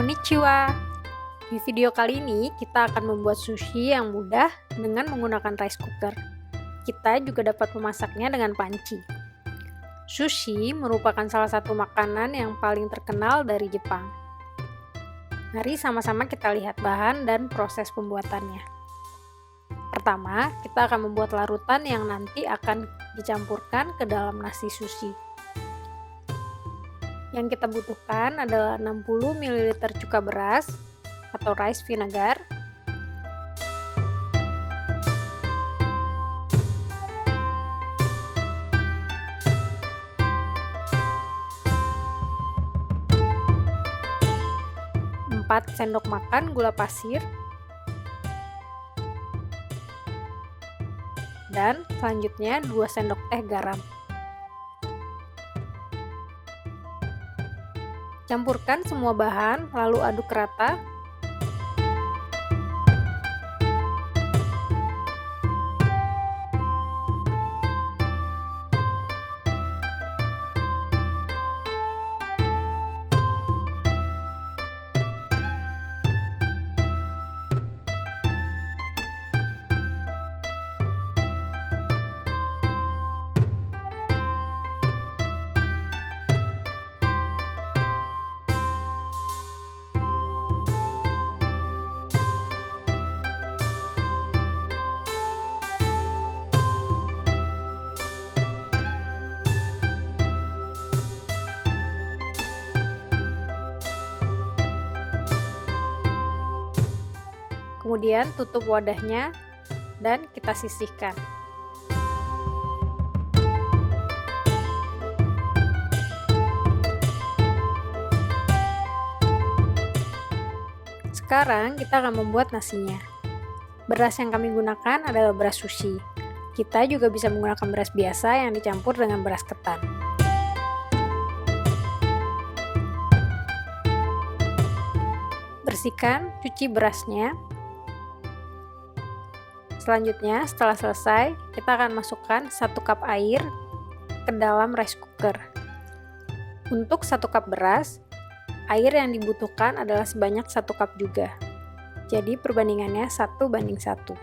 Konnichiwa. Di video kali ini kita akan membuat sushi yang mudah dengan menggunakan rice cooker. Kita juga dapat memasaknya dengan panci. Sushi merupakan salah satu makanan yang paling terkenal dari Jepang. Mari sama-sama kita lihat bahan dan proses pembuatannya. Pertama, kita akan membuat larutan yang nanti akan dicampurkan ke dalam nasi sushi. Yang kita butuhkan adalah 60 ml cuka beras atau rice vinegar, empat sendok makan gula pasir, dan selanjutnya 2 sendok teh garam. Campurkan semua bahan, lalu aduk rata. Kemudian tutup wadahnya dan kita sisihkan. Sekarang kita akan membuat nasinya. Beras yang kami gunakan adalah beras sushi. Kita juga bisa menggunakan beras biasa yang dicampur dengan beras ketan. Bersihkan, cuci berasnya. Selanjutnya, setelah selesai, kita akan masukkan 1 cup air ke dalam rice cooker. Untuk 1 cup beras, air yang dibutuhkan adalah sebanyak 1 cup juga. Jadi perbandingannya 1:1.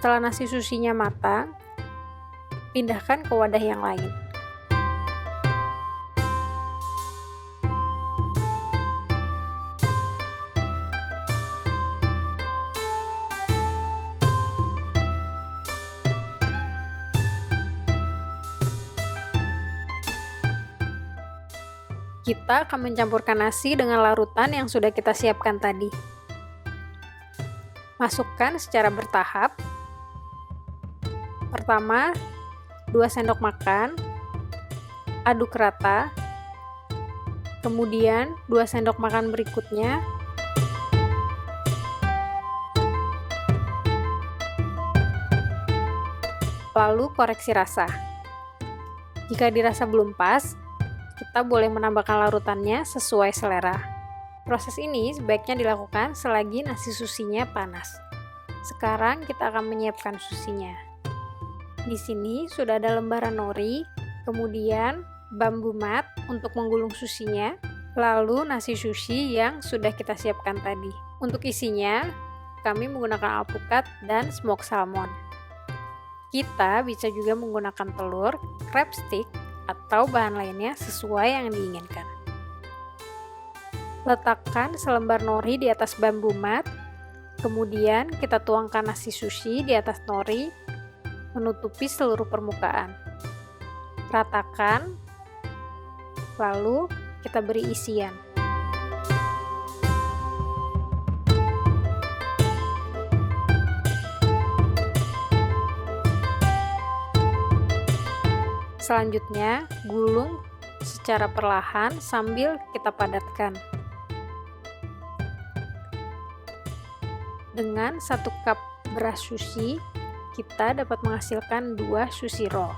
Setelah nasi sushinya matang, pindahkan ke wadah yang lain. Kita akan mencampurkan nasi dengan larutan yang sudah kita siapkan tadi. Masukkan secara bertahap. Pertama, 2 sendok makan, aduk rata. Kemudian 2 sendok makan berikutnya. Lalu koreksi rasa. Jika dirasa belum pas, kita boleh menambahkan larutannya sesuai selera. Proses ini sebaiknya dilakukan selagi nasi susinya panas. Sekarang kita akan menyiapkan susinya. Di sini sudah ada lembaran nori, kemudian bambu mat untuk menggulung susinya, lalu nasi sushi yang sudah kita siapkan tadi. Untuk isinya, kami menggunakan alpukat dan smoked salmon. Kita bisa juga menggunakan telur, crab stick, atau bahan lainnya sesuai yang diinginkan. Letakkan selembar nori di atas bambu mat, kemudian kita tuangkan nasi sushi di atas nori, menutupi seluruh permukaan. Ratakan, lalu kita beri isian. Selanjutnya, gulung secara perlahan sambil kita padatkan. Dengan 1 cup beras sushi, kita dapat menghasilkan 2 sushi roll.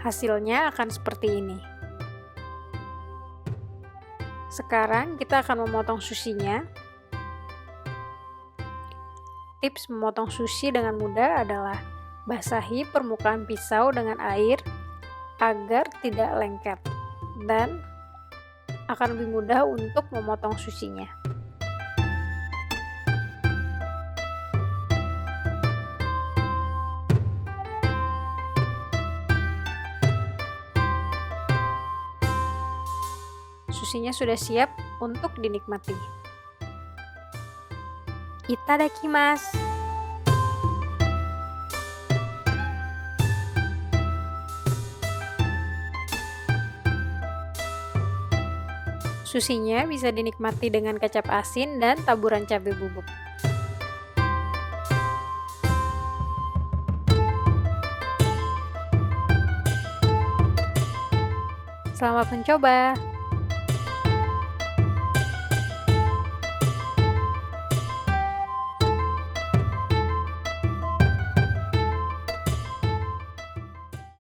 Hasilnya akan seperti ini. Sekarang kita akan memotong sushinya. Tips memotong sushi dengan mudah adalah basahi permukaan pisau dengan air agar tidak lengket dan akan lebih mudah untuk memotong sushinya. Sushinya sudah siap untuk dinikmati. Itadakimasu. Sushinya bisa dinikmati dengan kecap asin dan taburan cabai bubuk. Selamat mencoba!